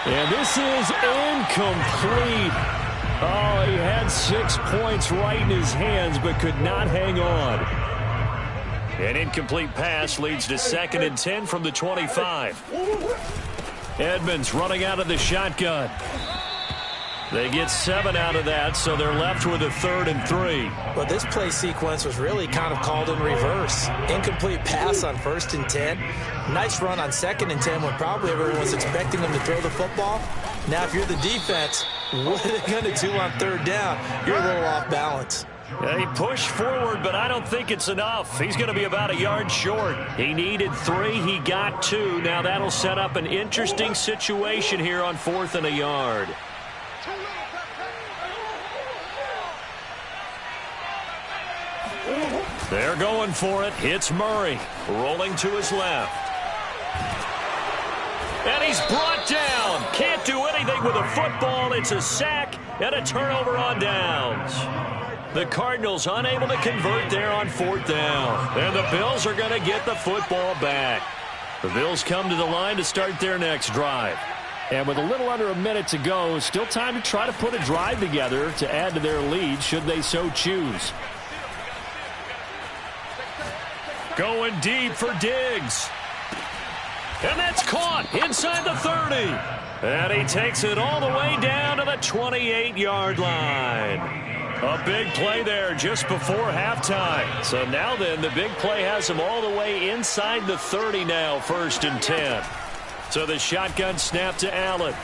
And this is incomplete. Oh, he had 6 points right in his hands but could not hang on. An incomplete pass leads to 2nd and 10 from the 25. Edmonds running out of the shotgun. They get 7 out of that, so they're left with a 3rd and 3. Well, this play sequence was really kind of called in reverse. Incomplete pass on 1st and 10. Nice run on 2nd and 10 when probably everyone was expecting them to throw the football. Now, if you're the defense, what are they going to do on 3rd down? You're a little off balance. Yeah, he pushed forward, but I don't think it's enough. He's going to be about a yard short. He needed 3. He got 2. Now that'll set up an interesting situation here on 4th and a yard. They're going for it. It's Murray rolling to his left. And he's brought down. Can't do anything with a football. It's a sack and a turnover on downs. The Cardinals unable to convert there on 4th down. And the Bills are going to get the football back. The Bills come to the line to start their next drive. And with a little under a minute to go, still time to try to put a drive together to add to their lead should they so choose. Going deep for Diggs. And that's caught inside the 30. And he takes it all the way down to the 28-yard line. A big play there just before halftime. So now then, the big play has him all the way inside the 30 now, 1st and 10. So the shotgun snap to Allen.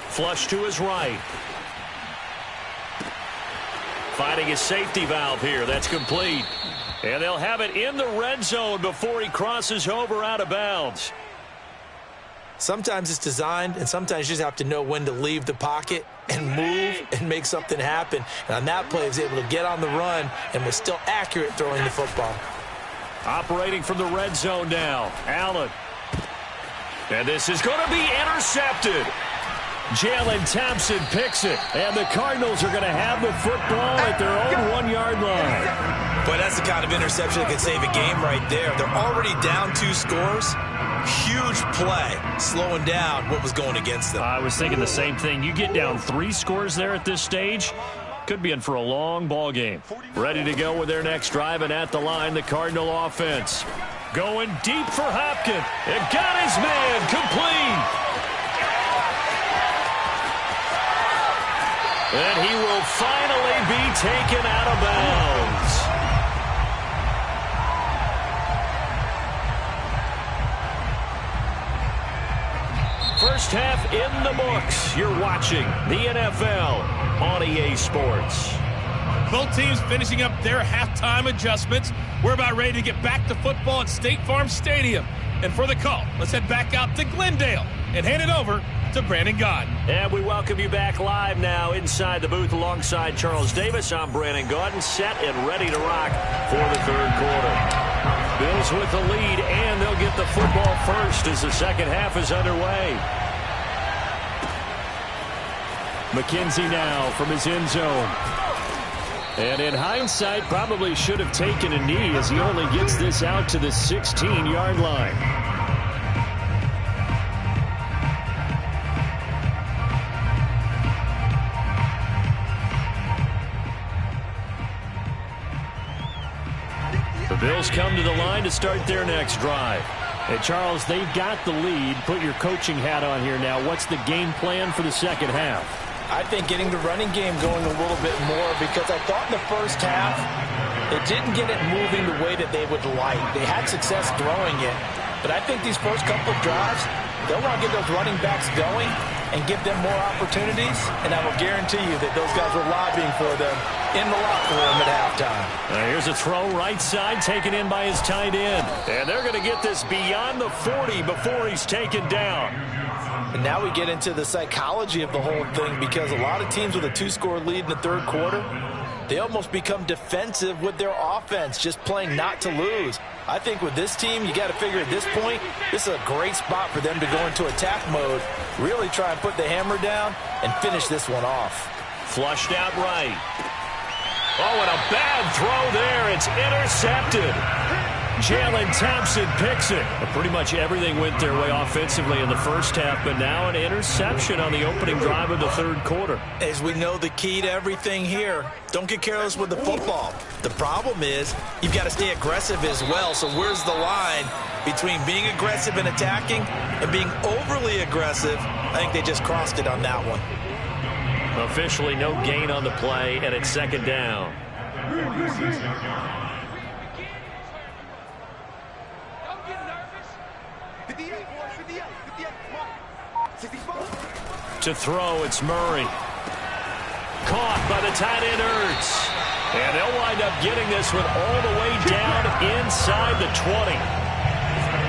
Flush to his right. Finding his safety valve here. That's complete. And they'll have it in the red zone before he crosses over out of bounds. Sometimes it's designed, and sometimes you just have to know when to leave the pocket and move and make something happen. And on that play, he was able to get on the run and was still accurate throwing the football. Operating from the red zone now, Allen. And this is going to be intercepted. Jalen Thompson picks it, and the Cardinals are going to have the football at their own 1-yard line. Boy, that's the kind of interception that could save a game right there. They're already down 2 scores. Huge play, slowing down what was going against them. I was thinking the same thing. You get down 3 scores there at this stage, could be in for a long ball game. Ready to go with their next drive, and at the line, the Cardinal offense. Going deep for Hopkins. It got his man complete. And he will finally be taken out of bounds. First half in the books. You're watching the NFL on EA Sports. Both teams finishing up their halftime adjustments. We're about ready to get back to football at State Farm Stadium. And for the call, let's head back out to Glendale and hand it over to Brandon Gaudin. And we welcome you back live now inside the booth alongside Charles Davis. I'm Brandon Gaudin, set and ready to rock for the third quarter. Bills with the lead, and they'll get the football first as the second half is underway. McKenzie now from his end zone. And in hindsight, probably should have taken a knee as he only gets this out to the 16-yard line. The Bills come to the line to start their next drive. Hey, Charles, they've got the lead. Put your coaching hat on here now. What's the game plan for the second half? I think getting the running game going a little bit more, because I thought in the first half they didn't get it moving the way that they would like. They had success throwing it, but I think these first couple of drives, they'll want to get those running backs going and give them more opportunities, and I will guarantee you that those guys were lobbying for them in the locker room at halftime. Here's a throw right side, taken in by his tight end. And they're going to get this beyond the 40 before he's taken down. And now we get into the psychology of the whole thing, because a lot of teams with a two-score lead in the third quarter, they almost become defensive with their offense, just playing not to lose. I think with this team, you got to figure at this point, this is a great spot for them to go into attack mode, really try and put the hammer down and finish this one off. Flushed out right. Oh, and a bad throw there. It's intercepted. Jalen Thompson picks it. Pretty much everything went their way offensively in the first half, but now an interception on the opening drive of the third quarter. As we know, the key to everything here, don't get careless with the football. The problem is you've got to stay aggressive as well. So where's the line between being aggressive and attacking and being overly aggressive? I think they just crossed it on that one. Officially no gain on the play, and it's second down. To throw, it's Murray. Caught by the tight end, Ertz. And they'll wind up getting this one all the way down inside the 20.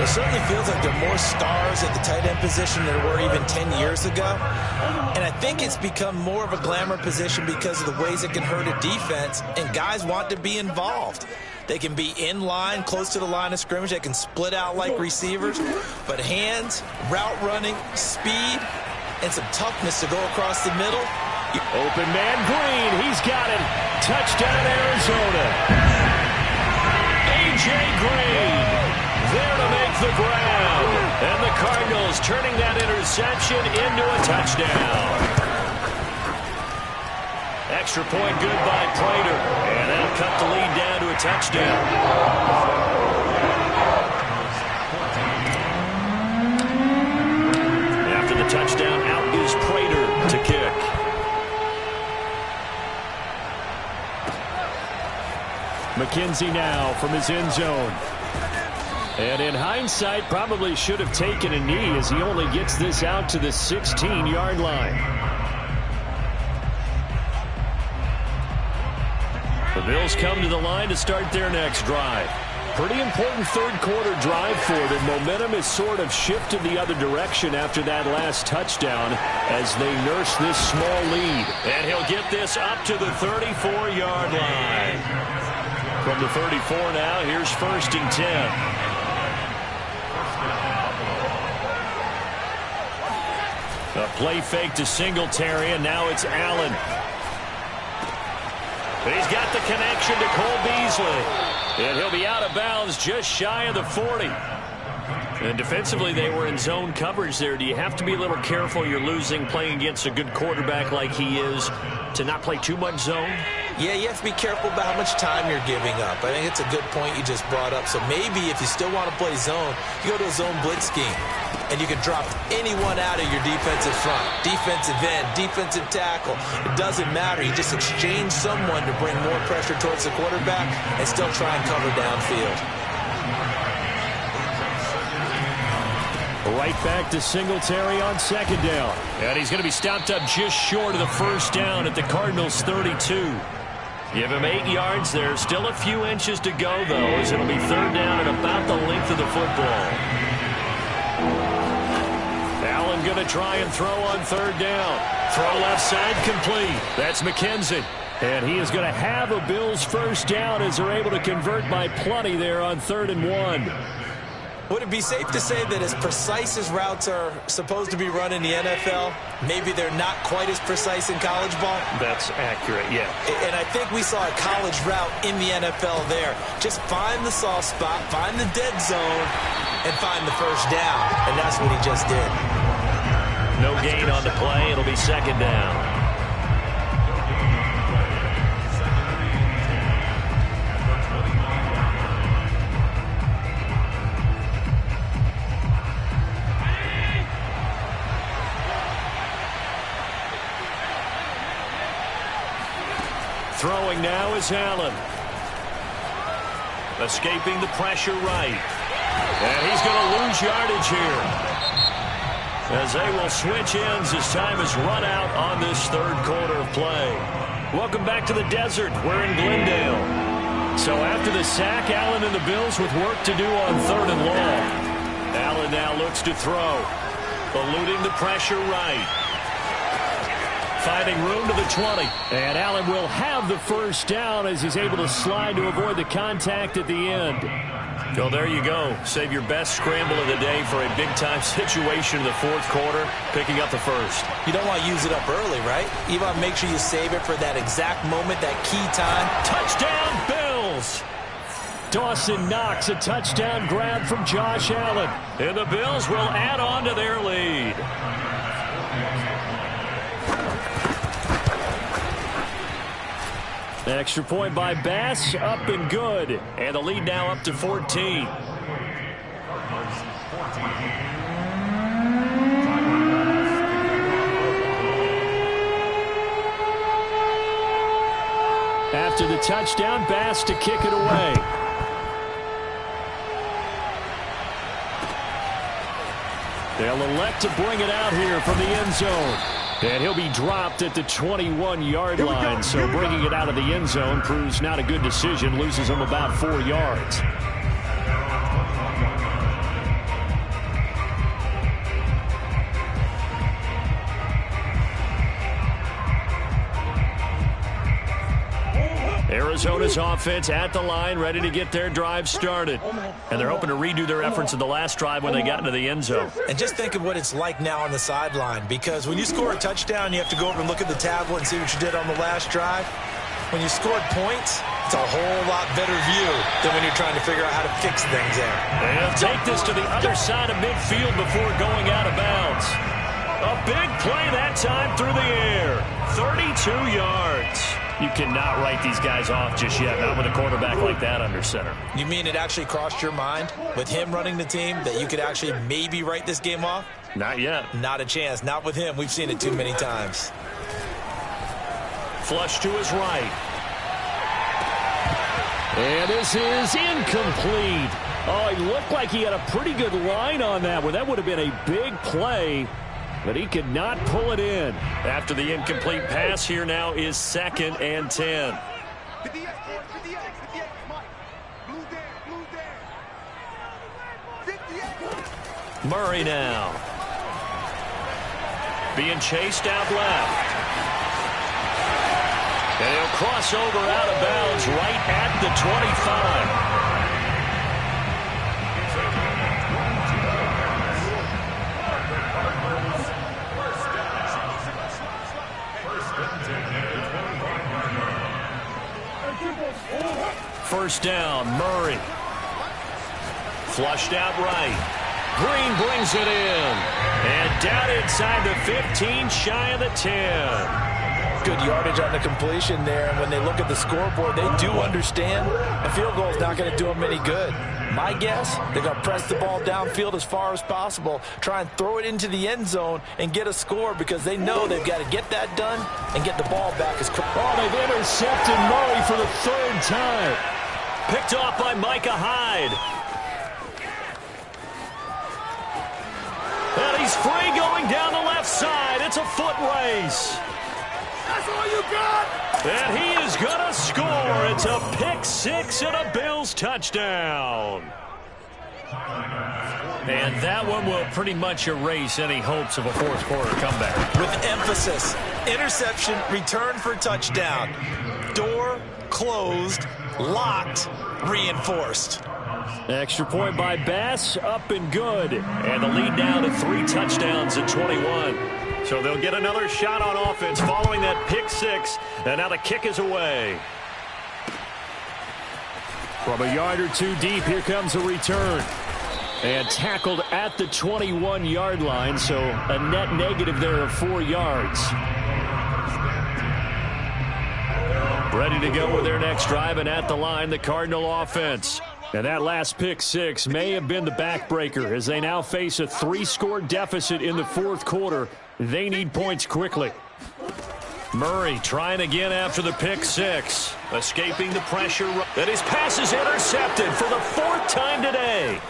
It certainly feels like there are more stars at the tight end position than there were even 10 years ago. And I think it's become more of a glamour position because of the ways it can hurt a defense, and guys want to be involved. They can be in line, close to the line of scrimmage. They can split out like receivers. But hands, route running, speed, and some toughness to go across the middle. Open man Green. He's got it. Touchdown, Arizona. A.J. Green there to make the grab. And the Cardinals turning that interception into a touchdown. Extra point good by Prater. And that'll cut the lead down to a touchdown. After the touchdown, out is Prater to kick. McKenzie now from his end zone. And in hindsight, probably should have taken a knee as he only gets this out to the 16-yard line. The Bills come to the line to start their next drive. Pretty important third quarter drive for them. Momentum has sort of shifted the other direction after that last touchdown as they nurse this small lead. And he'll get this up to the 34-yard line. From the 34 now, here's 1st and 10. A play fake to Singletary, and now it's Allen. He's got the connection to Cole Beasley. And he'll be out of bounds just shy of the 40. And defensively, they were in zone coverage there. Do you have to be a little careful? You're losing playing against a good quarterback like he is to not play too much zone? Yeah, you have to be careful about how much time you're giving up. I think it's a good point you just brought up. So maybe if you still want to play zone, you go to a zone blitz scheme. And you can drop anyone out of your defensive front. Defensive end, defensive tackle. It doesn't matter. You just exchange someone to bring more pressure towards the quarterback and still try and cover downfield. Right back to Singletary on second down. And he's going to be stopped up just short of the first down at the Cardinals' 32. Give him 8 yards there. Still a few inches to go, though, as it'll be third down at about the length of the football. Allen going to try and throw on third down. Throw left side complete. That's McKenzie. And he is going to have a Bills first down as they're able to convert by plenty there on 3rd and 1. Would it be safe to say that as precise as routes are supposed to be run in the NFL, maybe they're not quite as precise in college ball? That's accurate, yeah. And I think we saw a college route in the NFL there. Just find the soft spot, find the dead zone, and find the first down. And that's what he just did. No gain on the play. It'll be second down. Throwing now is Allen. Escaping the pressure right. And he's going to lose yardage here, as they will switch ends as time has run out on this third quarter of play. Welcome back to the desert. We're in Glendale. So after the sack, Allen and the Bills with work to do on 3rd and long. Allen now looks to throw. Eluding the pressure right. Finding room to the 20. And Allen will have the first down as he's able to slide to avoid the contact at the end. So there you go. Save your best scramble of the day for a big-time situation in the 4th quarter, picking up the first. You don't want to use it up early, right? You want to make sure you save it for that exact moment, that key time. Touchdown, Bills! Dawson Knox, a touchdown grab from Josh Allen. And the Bills will add on to their lead. Extra point by Bass, up and good. And the lead now up to 14. After the touchdown, Bass to kick it away. They'll elect to bring it out here from the end zone. And he'll be dropped at the 21-yard line. So bringing it out of the end zone proves not a good decision. Loses him about 4 yards. Arizona's offense at the line, ready to get their drive started. And they're hoping to redo their efforts in the last drive when they got into the end zone. And just think of what it's like now on the sideline, because when you score a touchdown, you have to go over and look at the tablet and see what you did on the last drive. When you scored points, it's a whole lot better view than when you're trying to figure out how to fix things there. They'll take this to the other side of midfield before going out of bounds. A big play that time through the air. 32 yards. You cannot write these guys off just yet, not with a quarterback like that under center. You mean it actually crossed your mind with him running the team that you could actually maybe write this game off? Not yet. Not a chance. Not with him. We've seen it too many times. Flush to his right. And this is incomplete. Oh, he looked like he had a pretty good line on that one. That would have been a big play, but he could not pull it in. After the incomplete pass, here now is 2nd and 10. Murray now. Being chased out left. And he'll cross over out of bounds right at the 25. First down, Murray. Flushed out right. Green brings it in. And down inside the 15, shy of the 10. Good yardage on the completion there. And when they look at the scoreboard, they do understand a field goal is not going to do them any good. My guess, they're going to press the ball downfield as far as possible, try and throw it into the end zone and get a score, because they know they've got to get that done and get the ball back as quick. Oh, they've intercepted Murray for the 3rd time. Picked off by Micah Hyde. He's free going down the left side. It's a foot race. That's all you got? And he is going to score. It's a pick six and a Bills touchdown. And that one will pretty much erase any hopes of a fourth quarter comeback. With emphasis, interception, return for touchdown. Door closed, locked, reinforced. Extra point by Bass, up and good. And the lead now to 3 touchdowns at 21. So they'll get another shot on offense following that pick six. And now the kick is away. From a yard or two deep, here comes a return. And tackled at the 21-yard line, so a net negative there of 4 yards. Ready to go with their next drive, and at the line, the Cardinal offense. And that last pick six may have been the backbreaker as they now face a 3-score deficit in the fourth quarter. They need points quickly. Murray trying again after the pick six. Escaping the pressure. And his pass is intercepted for the 4th time today.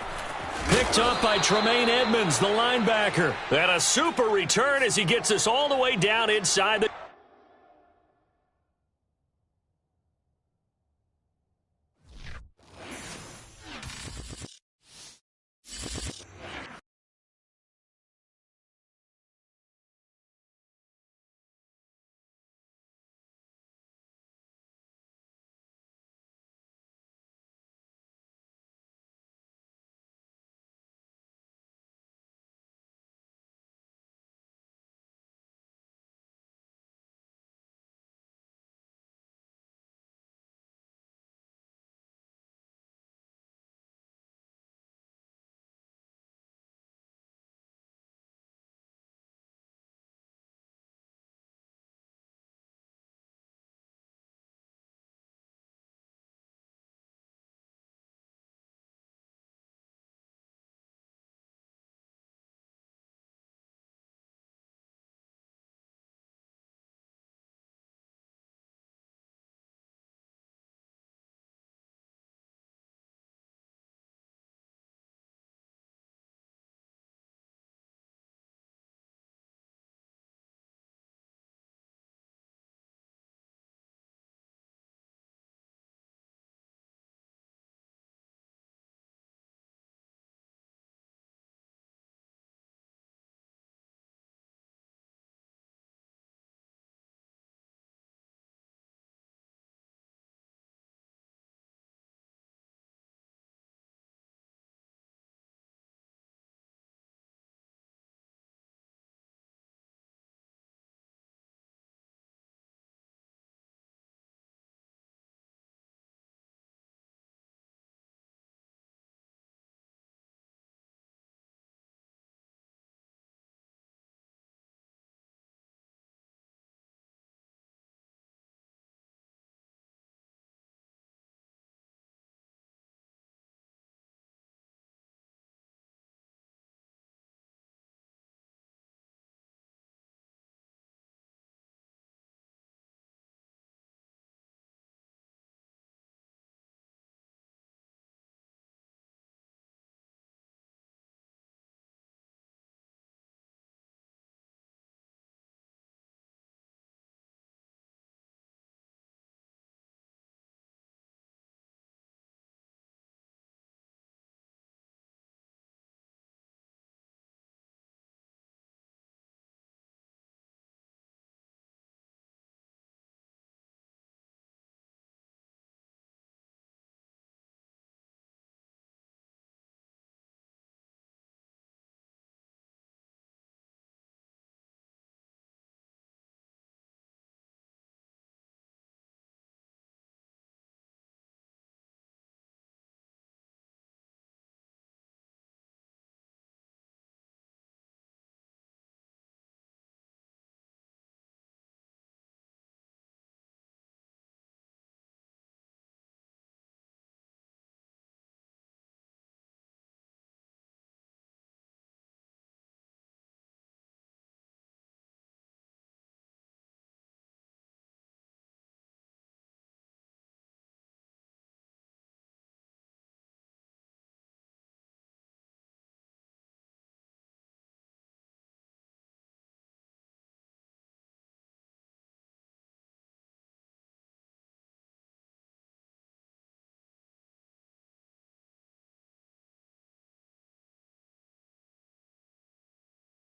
Picked up by Tremaine Edmonds, the linebacker. And a super return as he gets us all the way down inside the...